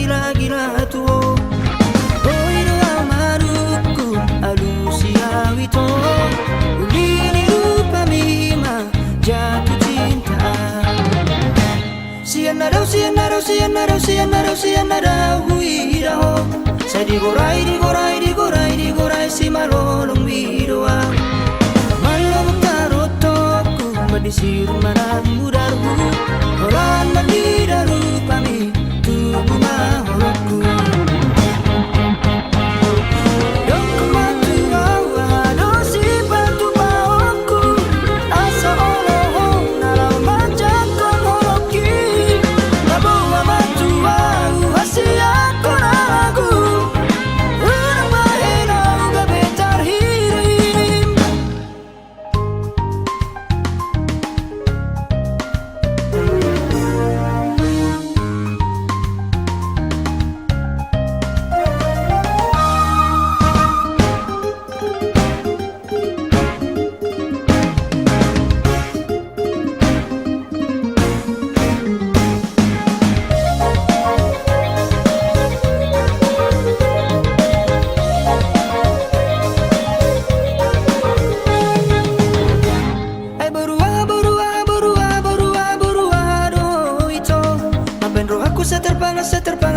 tergila-gila tuh. Oi doa maruku alusia wito, ulini rupa mima jatuh cinta. Sianarau sianarau sianarau sianarau sianarau huiraho. Saya digorai digorai digorai digorai si malolong widoa. Malolong tarotoku madisir manang mudarku. Horan mandidaru pami tubuh mahorokku.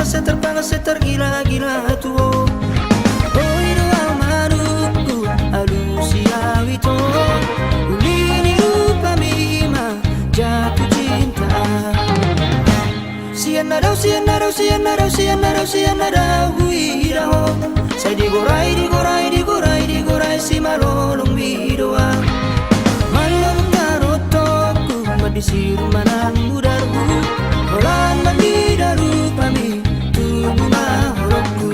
Seterpanas setergila-gila tuh. Oi doa maruku alusia wito, ulini rupa mima jatuh cinta. Sianarau sianarau sianarau sianarau sianarau huiraho. Saya digorai digorai digorai digorai si malolong widoa. Malolong tarotoku madisir manang mudarku. Horan mandidaru pami tubuh mahorokku.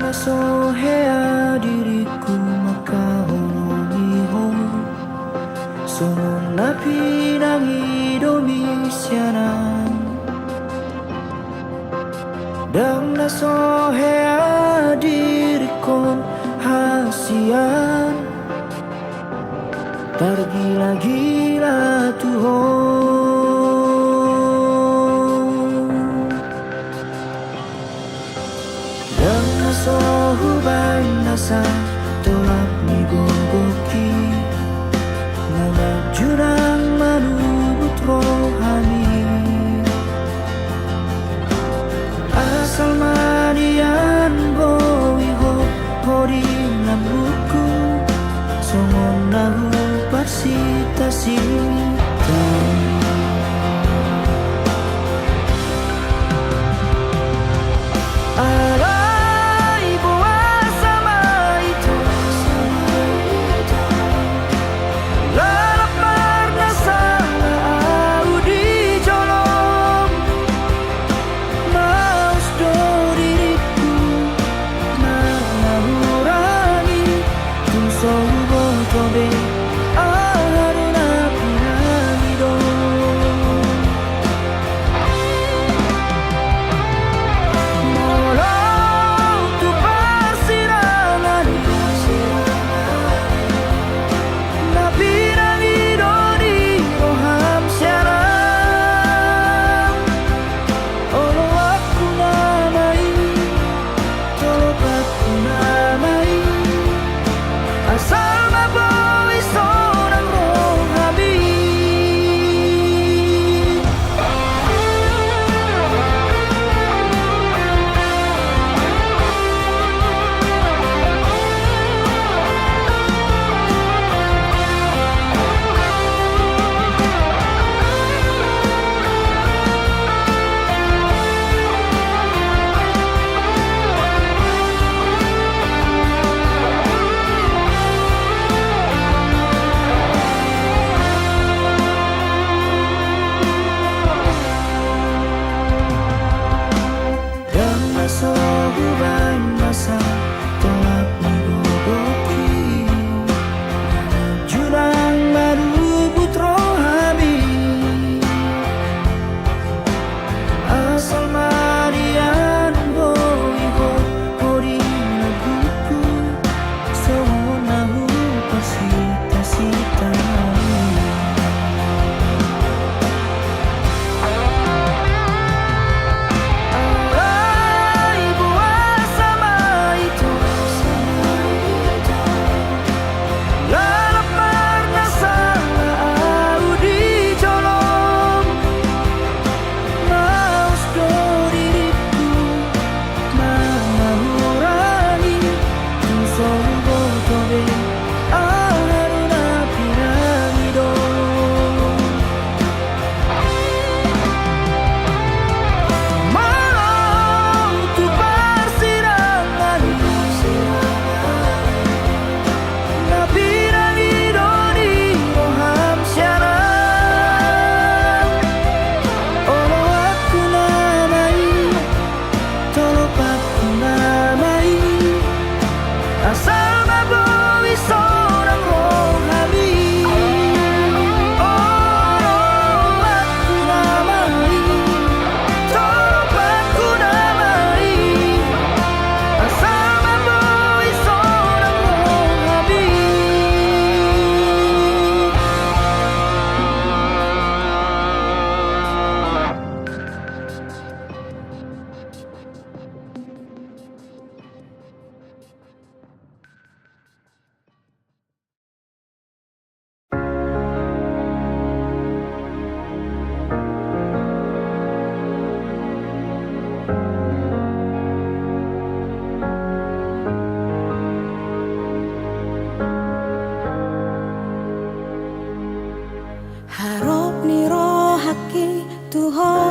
Sohea diriku maka holomiho songon napi nangi domisiana. Dan sohea diriku hasian tergila-gila tuh. Sohubay nasa tolak ni gogoki Ngunat jurang manubut rohani. Asal manian bowiho horing lambuku songon nahu parsitasi Mola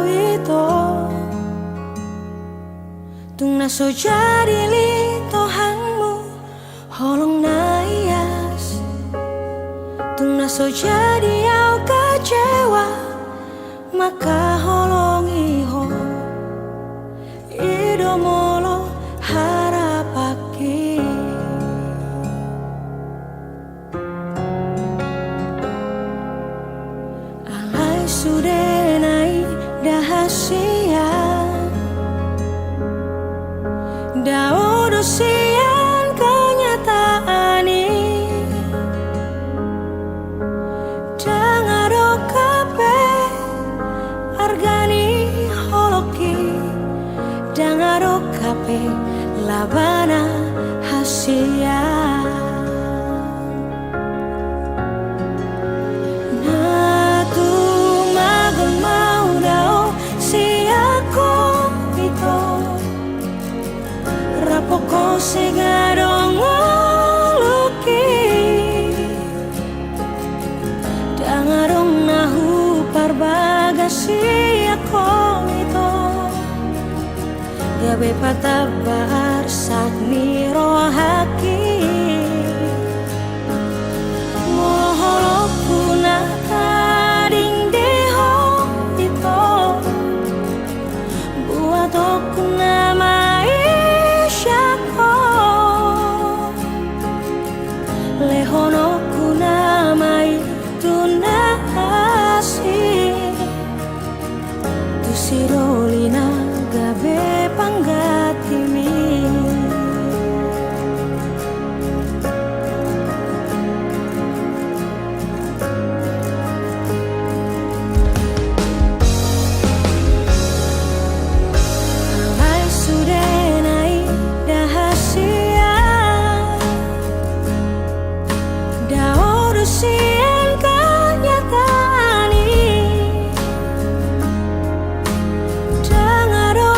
itu tung naso jadi li tohanmu holong naias tung naso jadi au kecewa maka holong iho idomolo harapaki alai sudah naik dahasia daudo sian kenyataan ini dangaro kape argani holoki dangaro kape labana hasia natu magon mau dao siako ito rapoko segarong luki dangarong nahu parbagasi ako ito gabe patabar sak miro haki moholok puna kading deho ito buat aku nama isyako lehono kuna mai tunasi tu sirolina gabe panggatimi alai sudah naik dahasia daudo sian kenyataan ini dangaro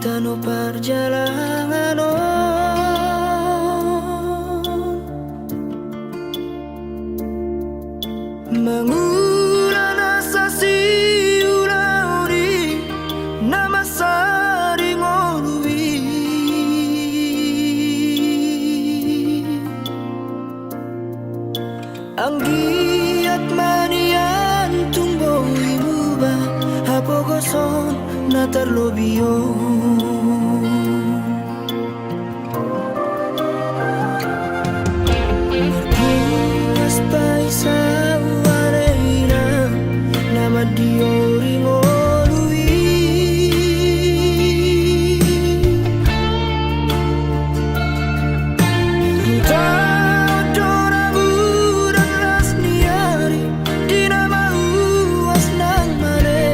tano perjalanan mengurana sasi ulauri nama sari ngorui anggiat manian tumbo imuba hapogoson natar lobio marpunas paisa wareina nama diori ngolui Tau doramu dan rasniari di nama uas nang mare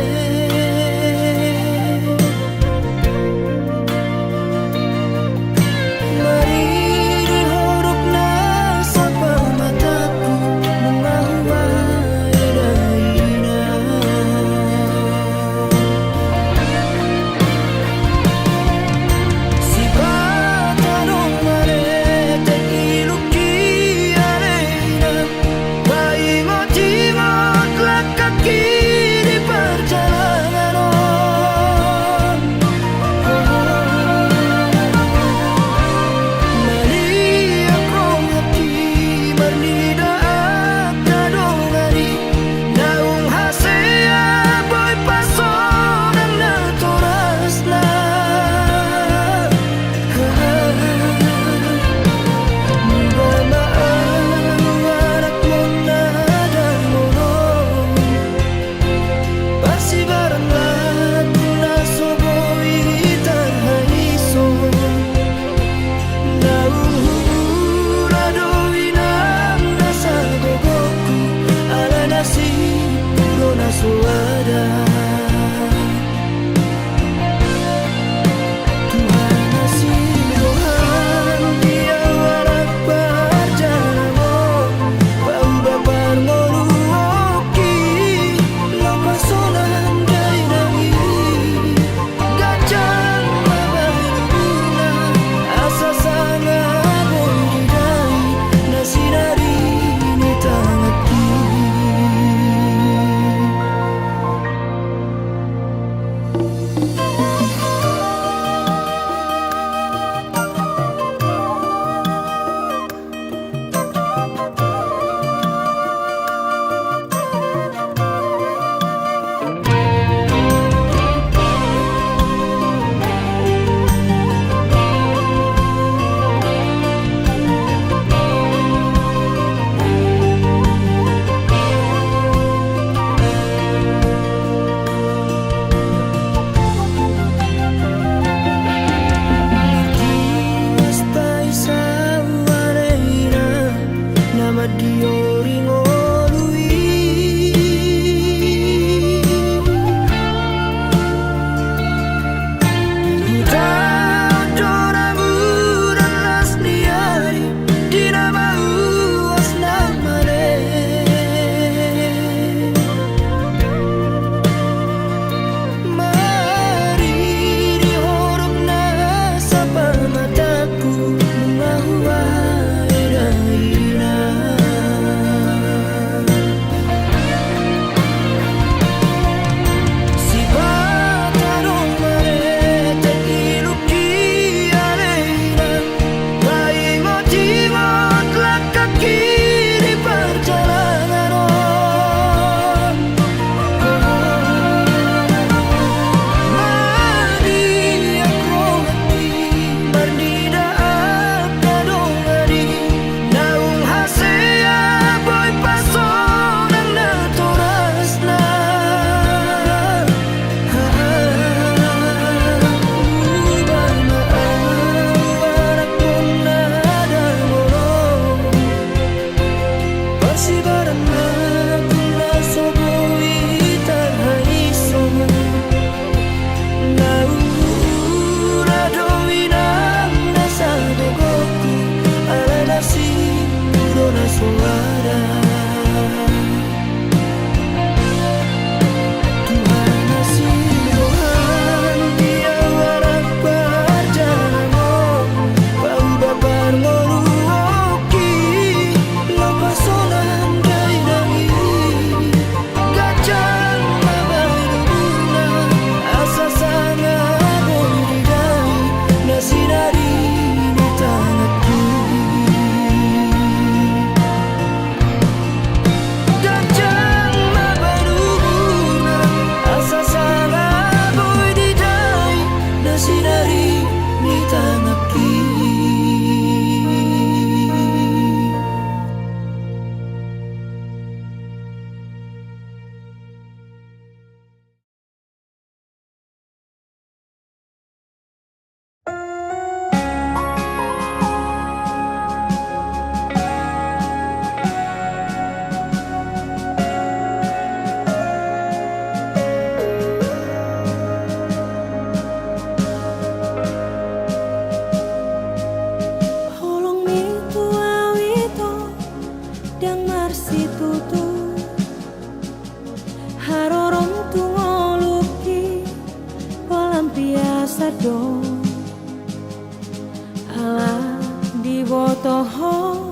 Alah di botoho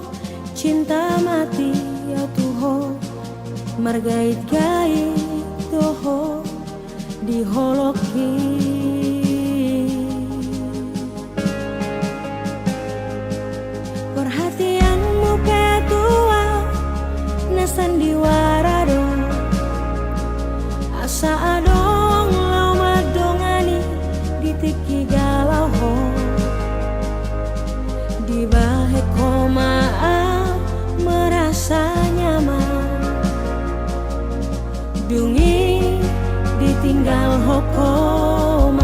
cinta mati ya tuho margait-gait toho di holoki. Perhatianmu ketua na sandiwara do asa adong lau madongani ditiki galau ho di bahe komaa merasa nyaman dungi ditinggal hokom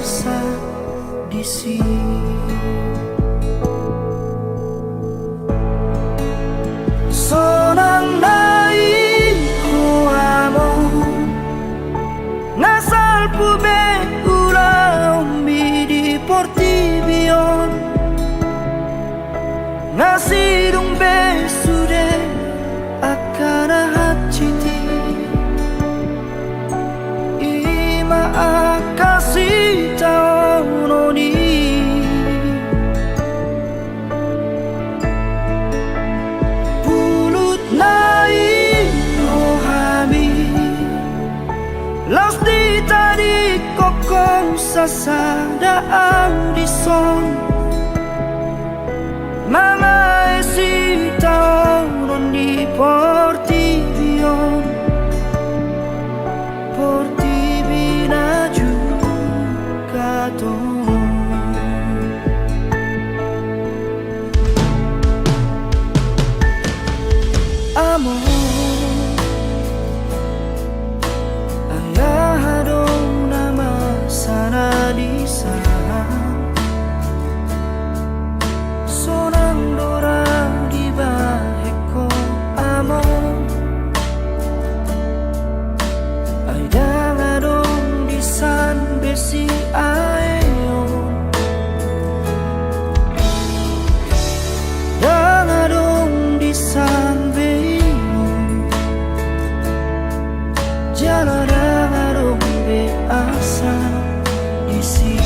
rasa di sini. Sonang nai hoamo ngasal pube ula umbi di portibion ngasidung be sude akara hachiti ima akasi taononi pulut nai rohami las di tadi kokong sasada audison Mama esi taonon di portibion Portibina juga amor ayah dong nama sana di sana sonang dora di baheko amor ayah dong di san besi ayo ayah dong di san jalan be asa di sini.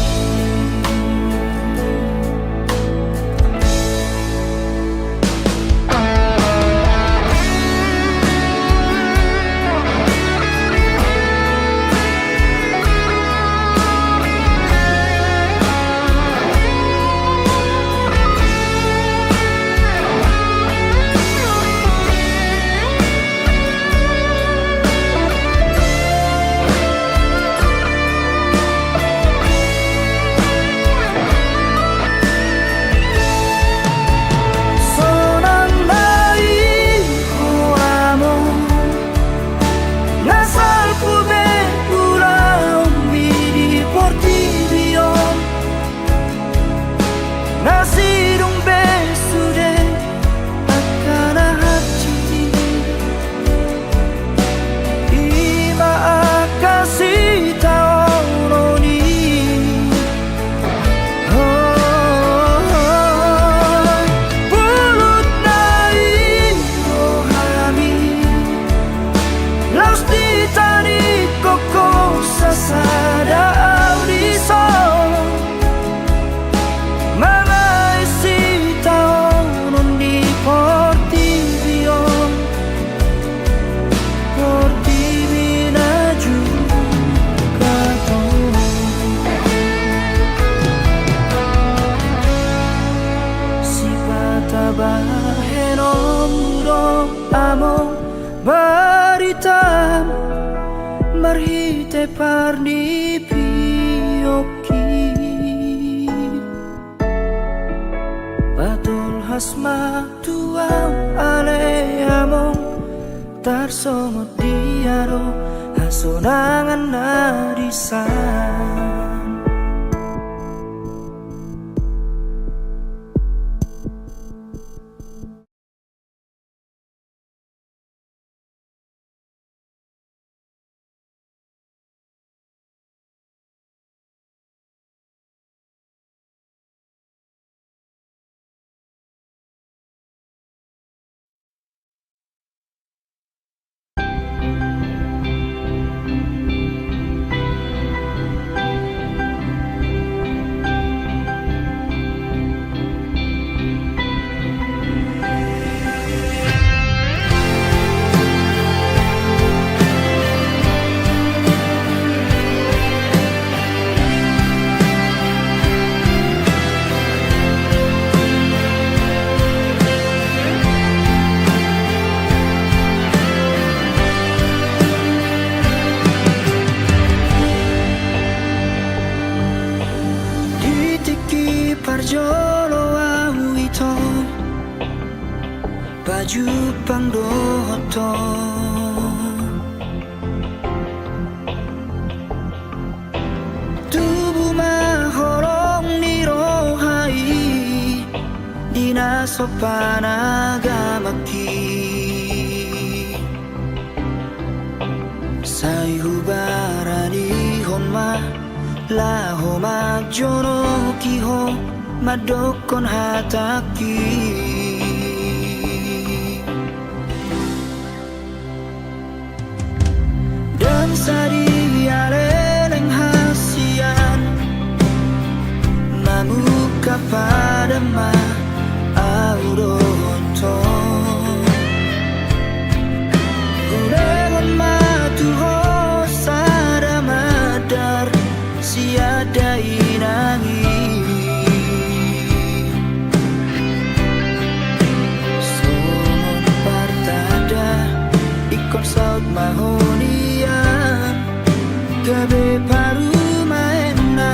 Nasidung besude akana hati ima akasi taononi pulut nai rohami laus di tani koko sasada audison amo baritam marhite parni pioki batul hasma tuang ale amo tarsomot diaro hasonangan narisan parjolo au ito baju pangdoto tubuh sopan agamaki Sayubarani honma laho majono kiho madokon hataki Dan sari aleleng hasian Mamuka pada ma auronto Uregon matuho sada madar siada inangi Somon partada ikon saut mahonia Gabe paru maena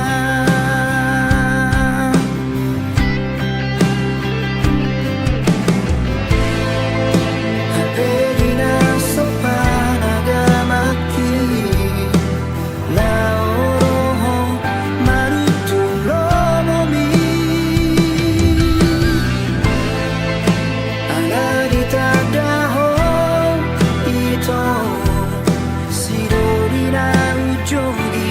Haperina sopan agamaki Laoroho marutu lomomi Angadi tadaho ito Sidorina ujogi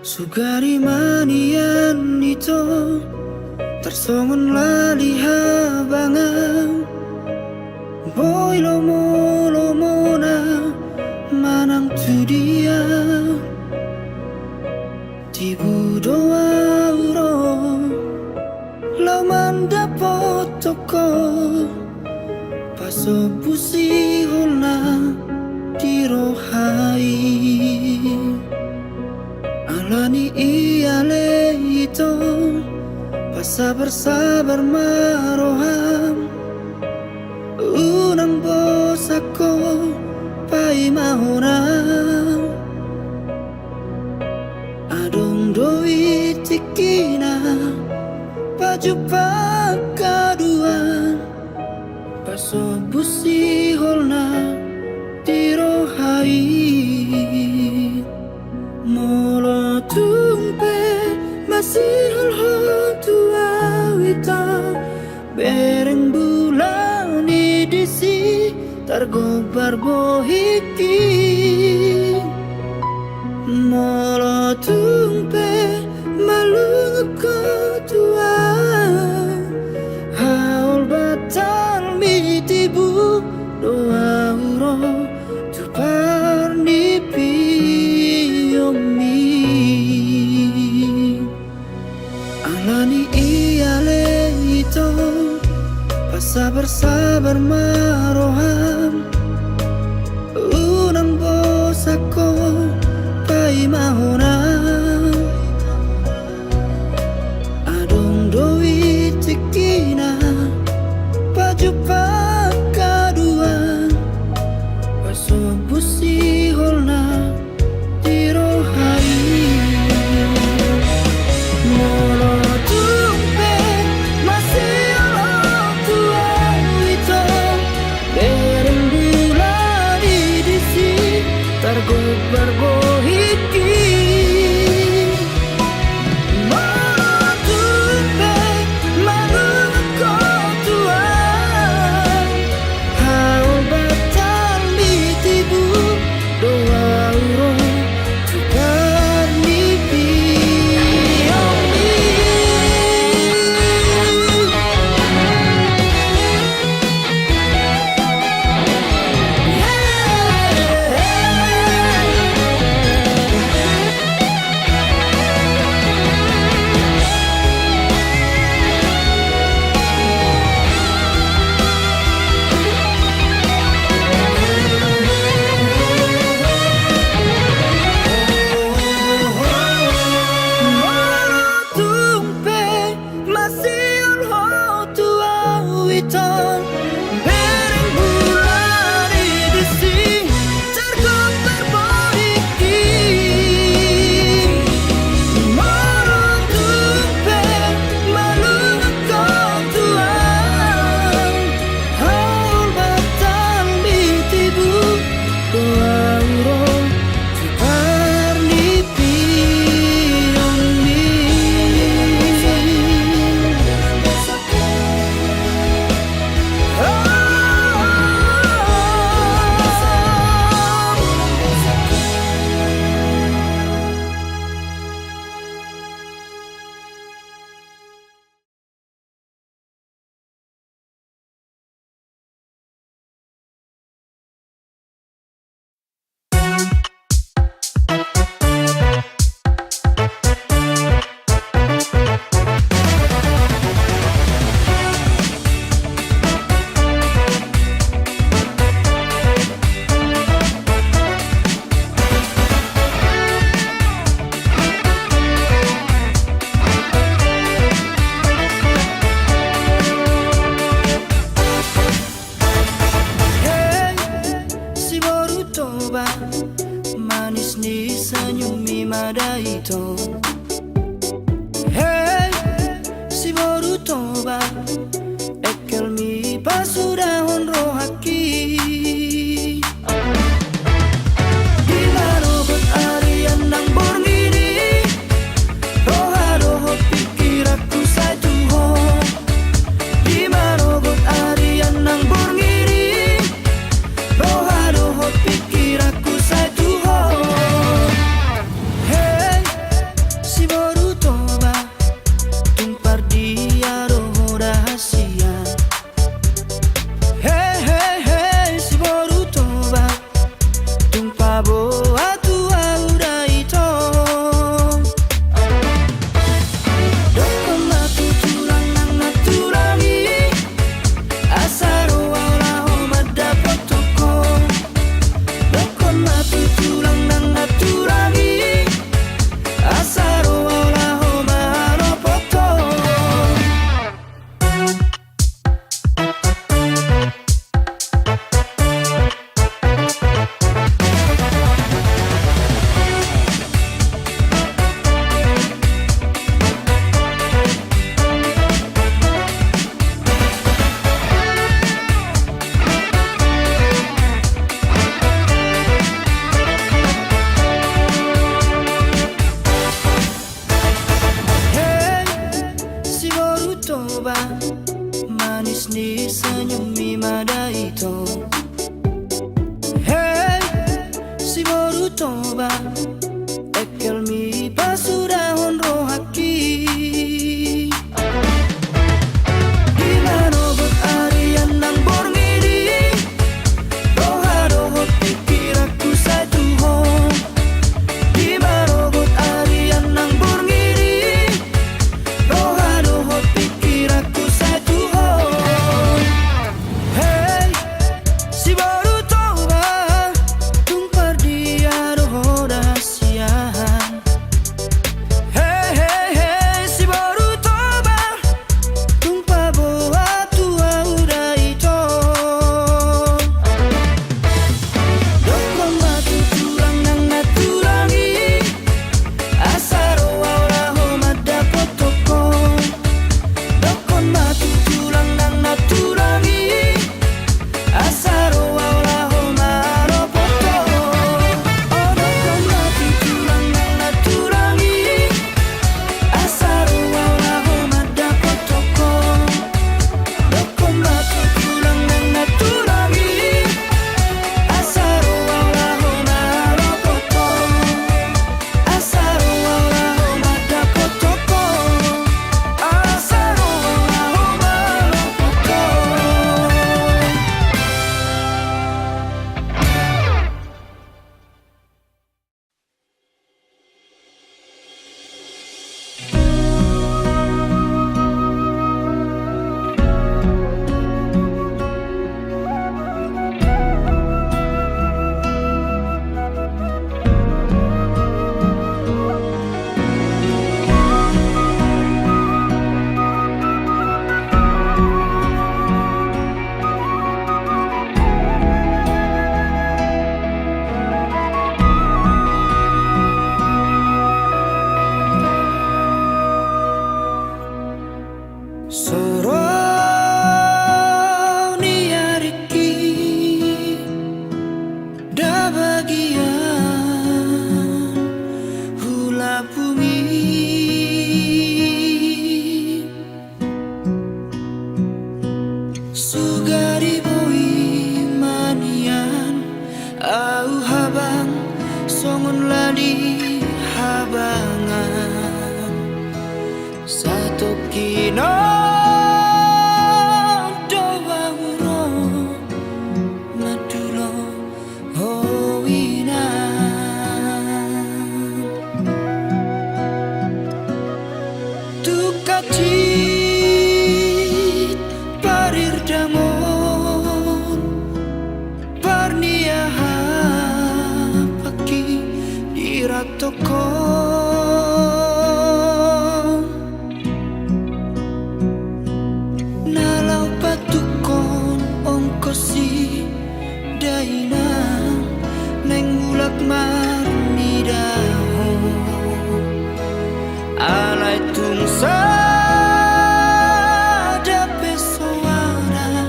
Sugari manian itu tersongon lali habangang boy lomo na manang tu dia tibu doa uro lo manda potoko paso pusi holna dirohai alani iale itu sabar maroham unang bosako pai mahona adong doi tikina baju pakaduan paso busi holna dirohai molo tumpe masih hol tua wita bereng bulan disi targobar bohiki molo tumpe malung ko tua haul batal mitibu doa uro tu parnipi alani iale itu sabar maroham unang bosako pai mahona adong doi tikina baju pakaduan paso busi holna dirohai molo tumpe masih tua itu bereng manis ni senyum mi mada itu. Hey, si baru toba ekel mi pasudah honro haki. Di mana buat arian nang bormiri, doha doha pikir aku saya Tuhan. Di mana buat arian nang bormiri, doha doha pikir aku saya Tuhan. Hey, si baru toba tumpar dia doha dahsian. Hey hey hey, si baru toba tumpah boa tua udah itu. Dokon batu tulang nang naturangi, asaro wala homat dapat toko. Dokon batu tulang nang naturangi, asaro wala homat ropoto. Oh dokon batu tulang nang naturangi, asaro wala homat dapat toko. Dokon batu tulang nang naturangi, asaro wala homat ropoto. Asaro wala homat dapat toko. Asaro wala homat ropoto. Soroni ariki da bagian hula bumi, sugari boi manian au habang songon lali habangan satu kino doa uro madulo hoina. Tukacit parir damon parniaha paki iratoko. Nalau patukon ongkosi daina neng mulak marni dahon alai tungsa dape soara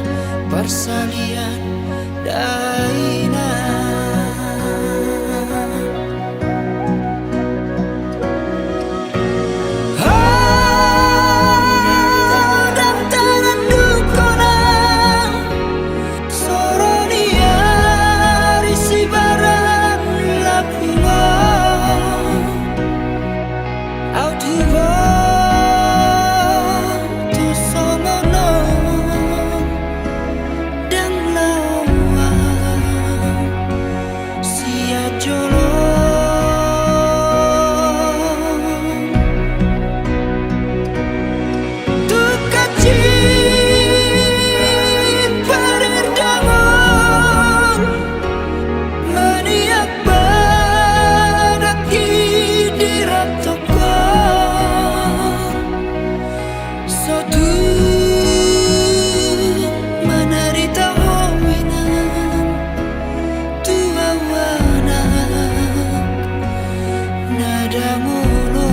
persalian daina. Dan tangan dukona soronia risi baran lapunga out tu somono dan lawa sia jolo. Tukacit parir damon maniak badaki dirat toko. Sotu manarita hominan tua wana nada mulu.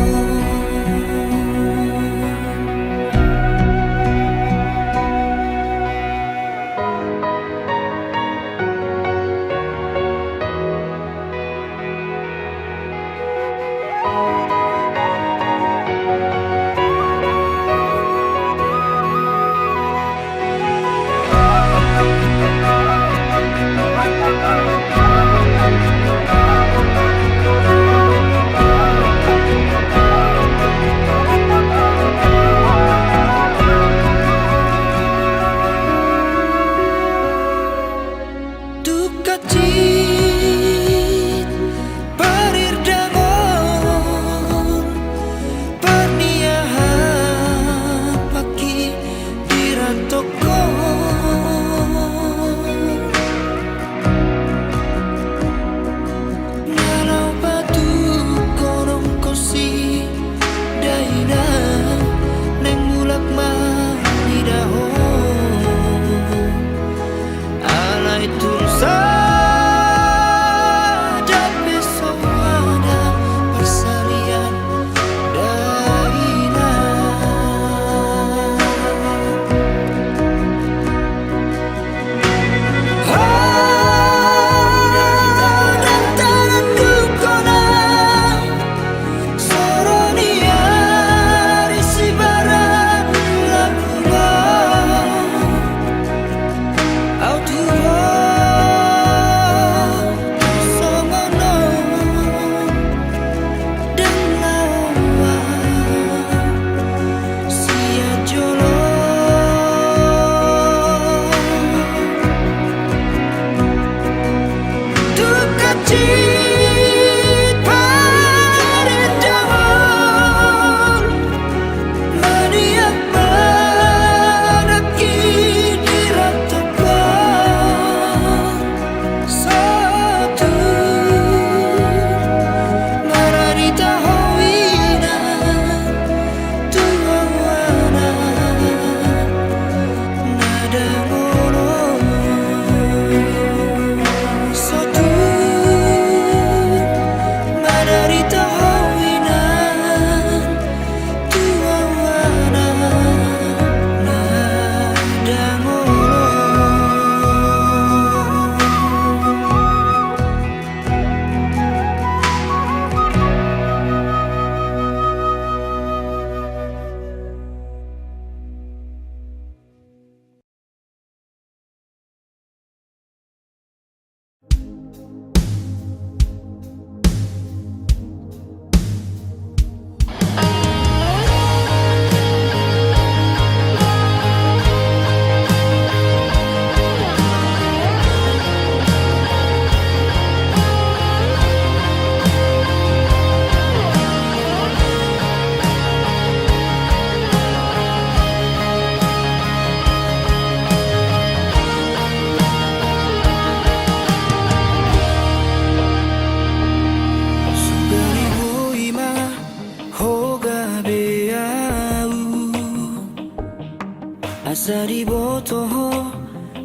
asa dibotoh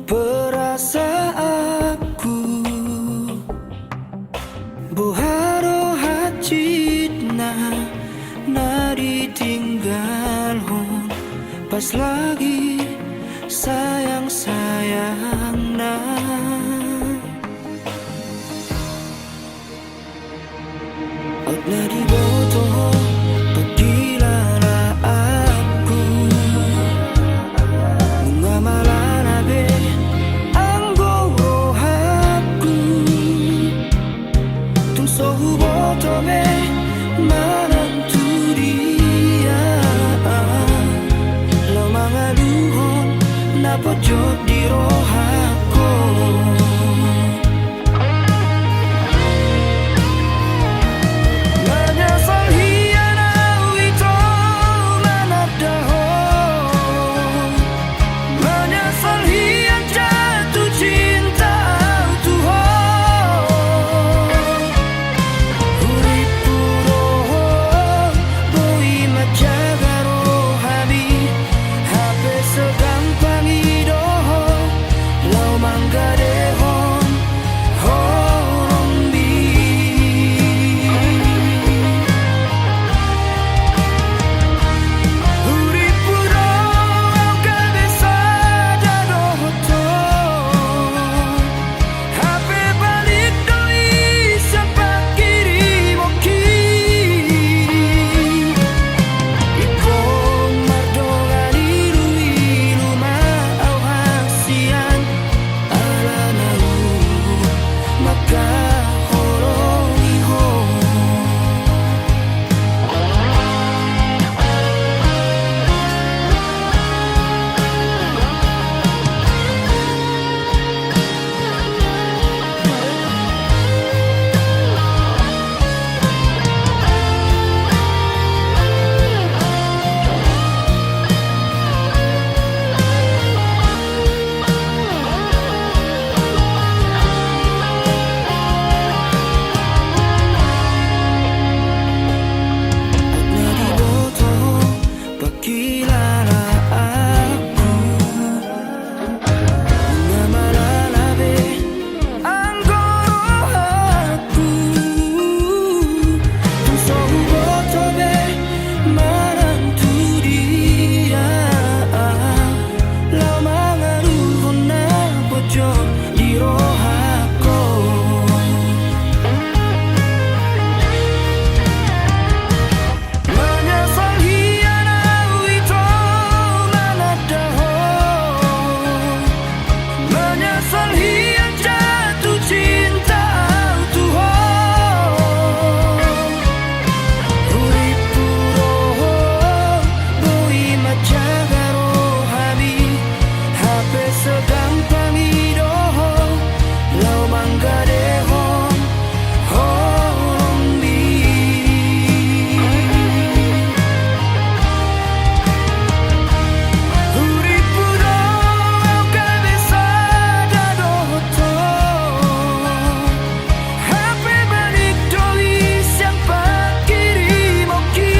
perasaanku boharo hacitna na ditinggal hon pas lagi sayang-sayang na ot na dibotoh pagkilala aku mga malanabe ang gorohaku tung sohuboto me mananturia lo mga luhon na pojok di rohako menyesal hianau itu manadaho menyesal hian jatuh cinta Tuhan urip puro boi majaga rohami hape segampang idoho lau manggadehon horombi urip puro kabesa dadohoto hape balik doi sempat kiri moki ikon mardongan ilu ma au hasian ala nau maka horoniho na dibotoh pagkilala aku mga malalabe ang gorohaku tung sohuboto be mananturia lau mga luhon na pojok di rohako menyesal hianau itu manadaho menyesal hian jatuh cinta Tuhan urip puro boi majaga rohami hape segampang idoho lau manggadehon horombi urip puro kabesa dadohoto hape balik doi sempat kiri moki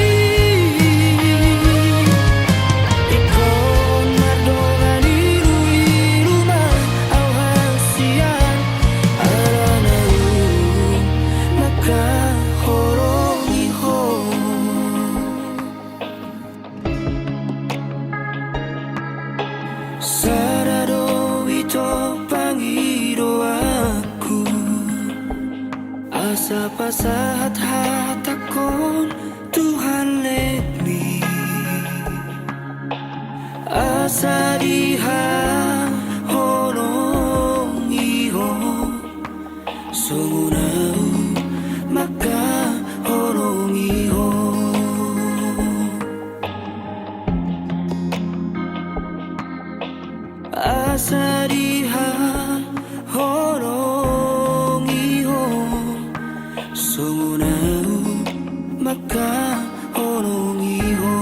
ikon mardongan ilu ma au hasian ala nau maka horoniho sarado itu pangido aku asa pasahat hatakon Tuhan let me asa diha horoniho sungunau maka horoniho asa diha horoniho sungunau maka horoniho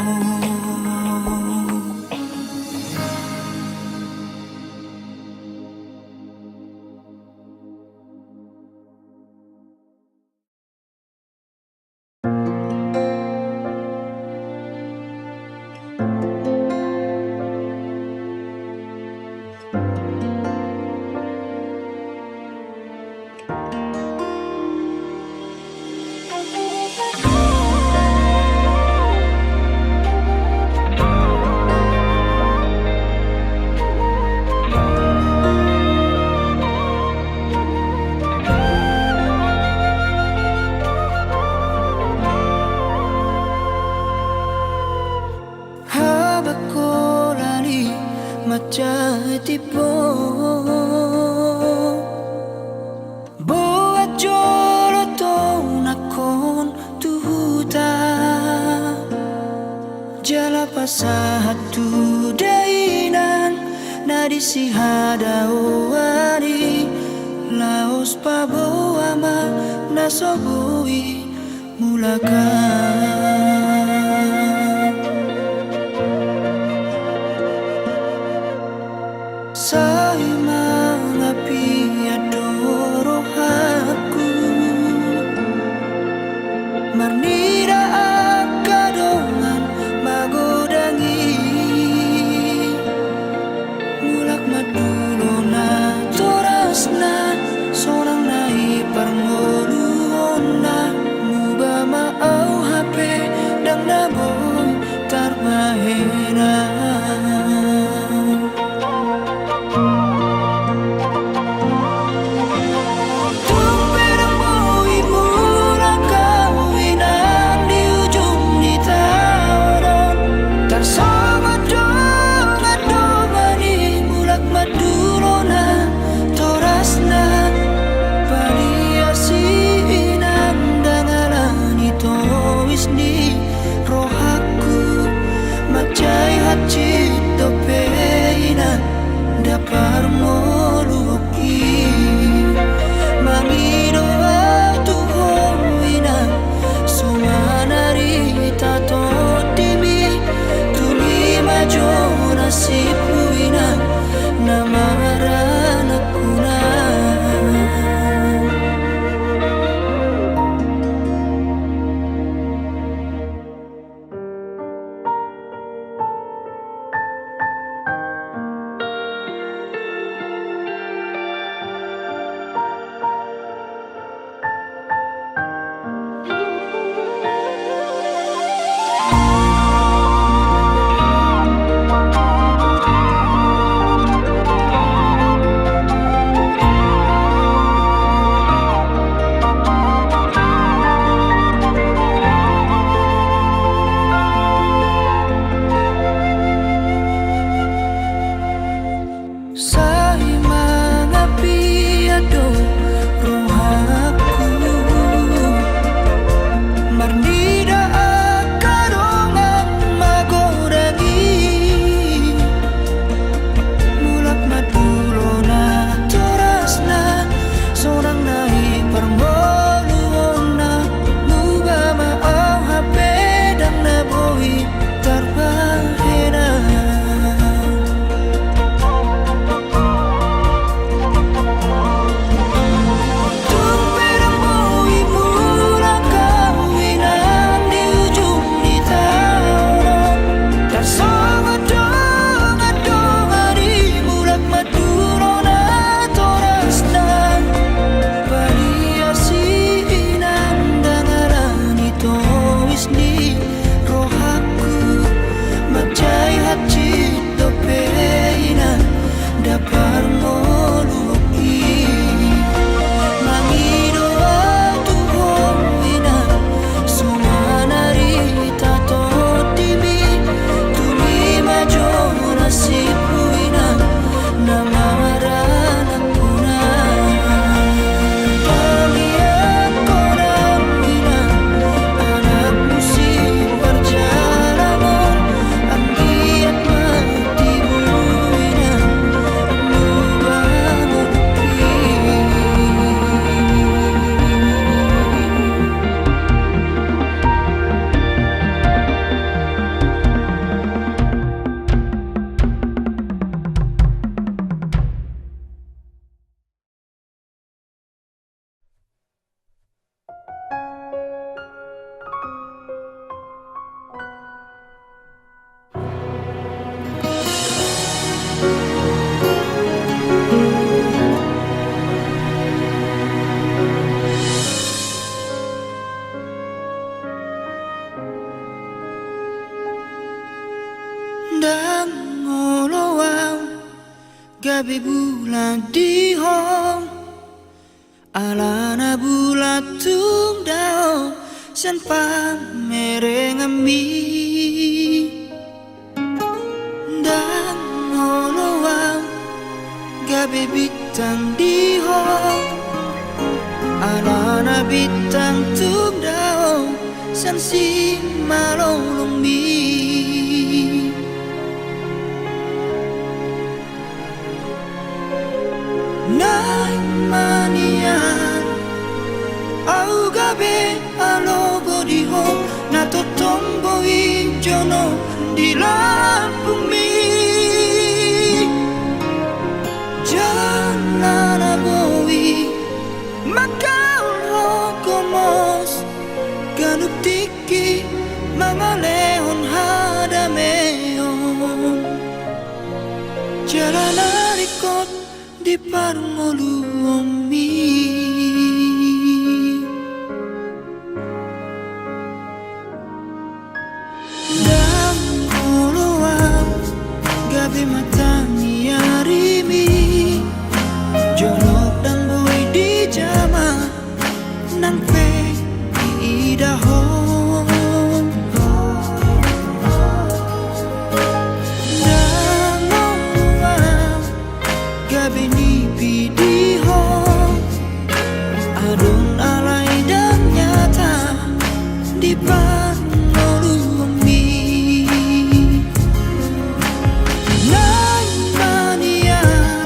jai tipo boat jolo to nakon tuhuta jala pasahatu dainan nadisi hadawari laos paboama nasobui mulakan say mga piadoro aku marnira akadongan magodangi mulak madulo na toras na sorang nai parngoluon na muba maau hape dang naboy tarbahena Cito peina dapar moluki mangido tu hoina sumanari tato timi tumi majona sipuina namarana kuna gabi bulan di hong alana bulat tung dao san pa merengami dan ngolo gabi bintang di ho Alana bintang tum dao San si malolong mi Nai manian Au gabe alogo di ho Nato tombo i jono di lampung mi Jalan aboi Makau komos Ganuk tiki Mga leon hadameon Jalan arikot Di parmoluong mi Dan uluan Gabi matangi arimi Jonok dan bui di jama Nang pe idahon Dan uluan Gabi nipi di hon Adun alai dan nyata Di parmoluang mi Nai manian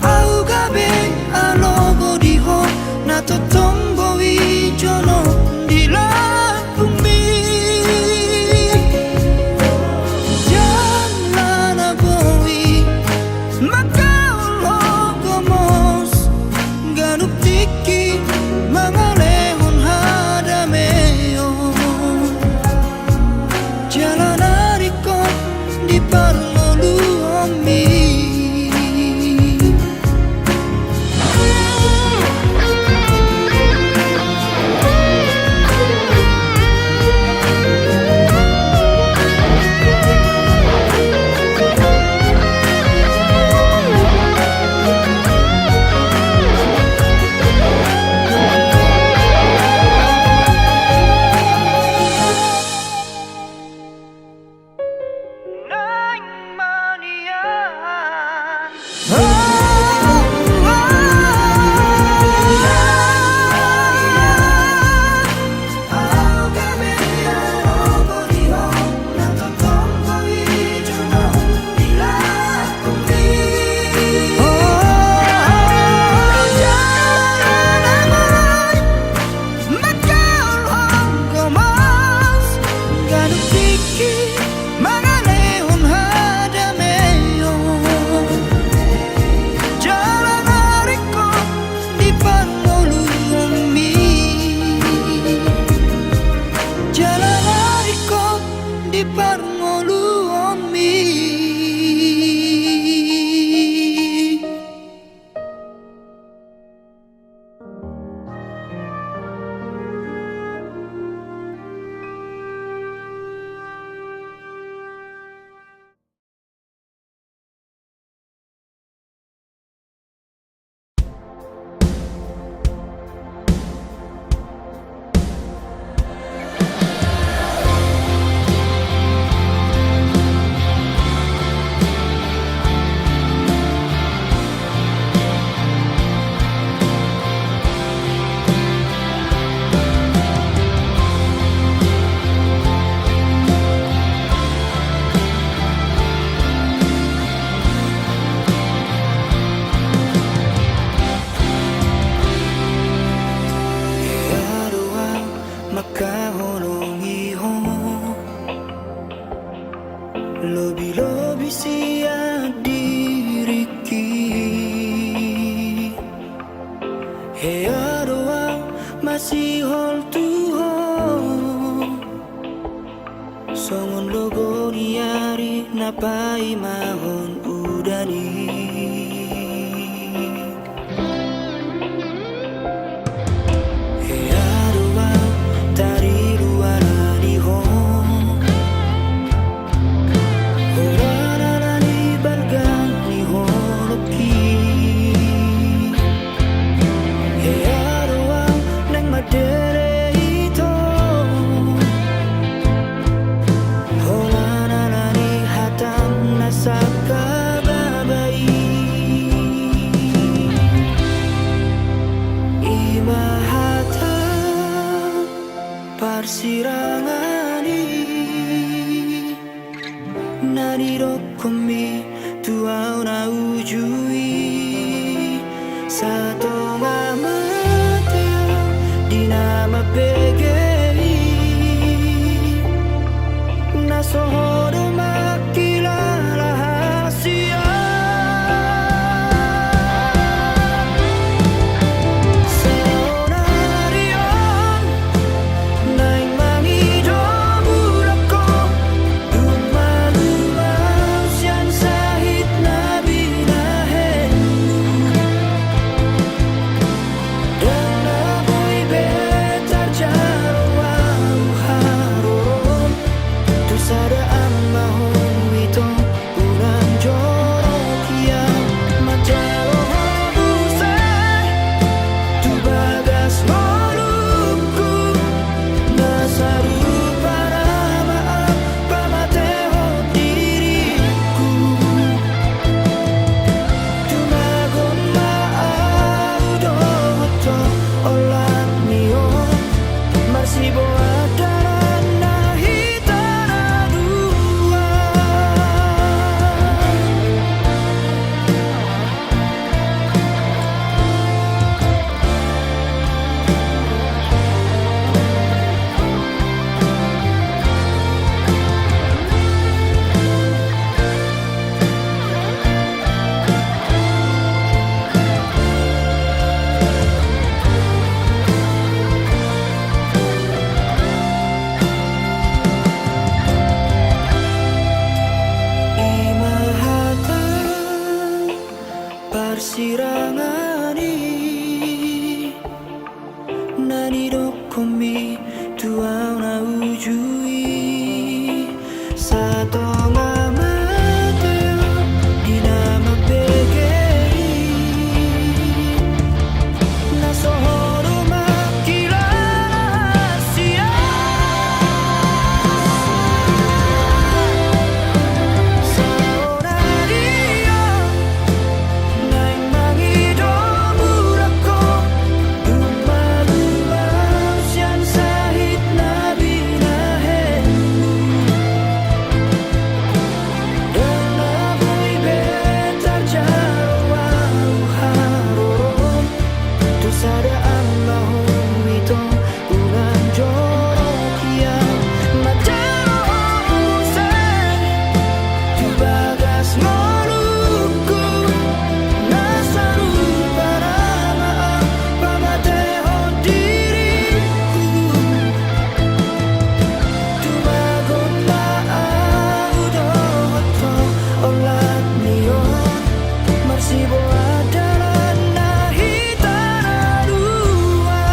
Au gabe alogo di ho Nato tombo i jono di lampung mi Jalan aboi Makau logo mos Ganuk tiki Mga lehon hadameon Jalan arikot di parmoluang mi Di parmoluang mi Lobi-lobi siap diriki Hea doang masih hol tuho Songon logo niari napai mahon udani Hea doang tari luar di hon Saka babai Nariro komi tuau na ujui Sato nga mateo di nama pegei Nasohodo makilala hasia Seonarion Naing mangido bulako Lumalumaw siyan sahit na binahen Dan namoy betar jaraw haroron Tu sadaan mahong ito Ulan jorok yang Majalo habusay Tu bagas molungku Nasaru para maaf Pamateho diriku Tumagon maaudo Hoto olat niyo Marsibo adaran na hitara dua Imahata parsirangani Naniro komi tuau na ujui Sato nga mateo di nama pegei Nasohodo makilala hasia Seonarion Naing mangido bulako Lumalumaw siyan sahit na binahen Dan namoy betar jaraw haroron Tu sadaan mahong ito Ulan jorok yang Majalo habusay Tu bagas molungku Nasaru para maaf Pamateho diriku Tumagon maaudo Hoto olat niyo Marsibo adaran na hitara dua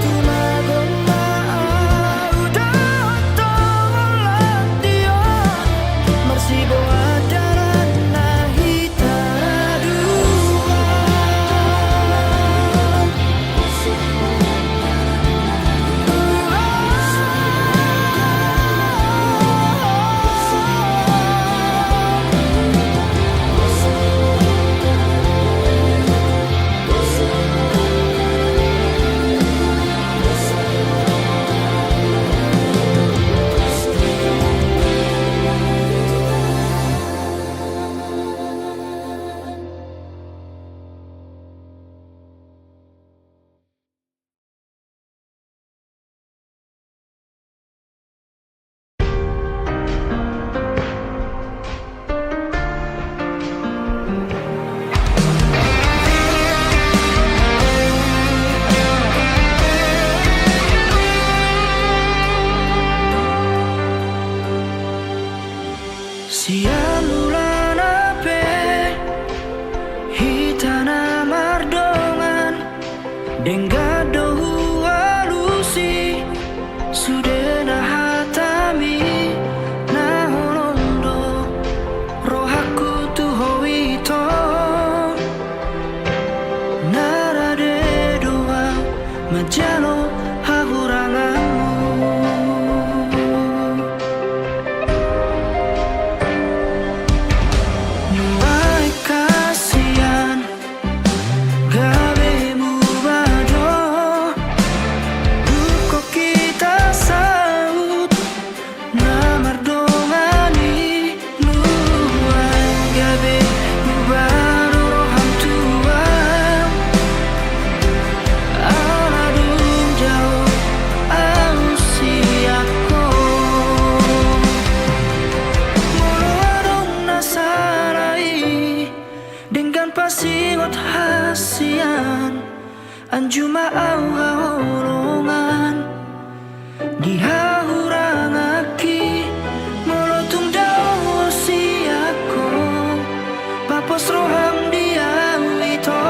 Tumagon maaudo Hoto olat niyo Marsibo adaran na hitara dua Siang ulan ape hitana mardongan Denggado hualusi Sudena hatami Nahonondo Rohaku tuhowito Narade doa Majalo hahuranganmu Anjuma au haorongan dihahurang aki molotung dao siako papos roham dia wito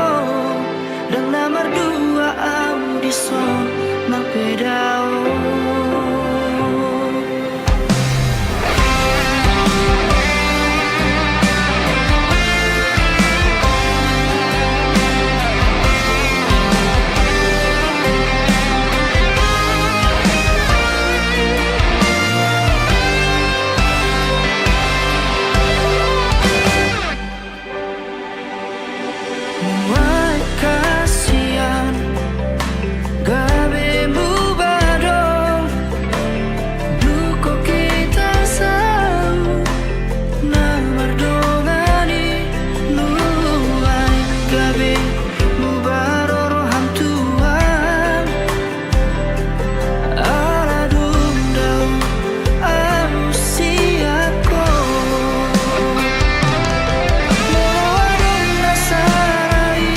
dan namar dua au dison nang pedao. Wai kasihan gabe mu badong duko kita sau na mardongani nuai gabe mu baroro hantuan ala dundau au siako moadong nasarai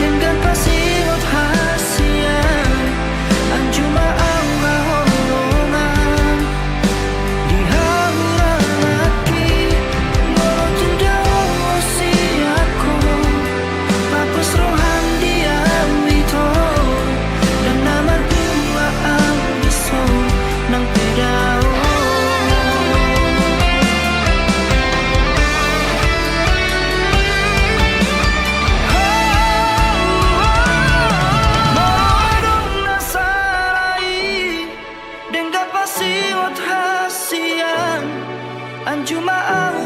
dengan pasirot hasian anjuma au hahorongan dihahurang aki molotong dao siako papos roham dia wito dan namar dua au dison nang pedao. Moadong nasarai dengan pasirot hasian anjuma au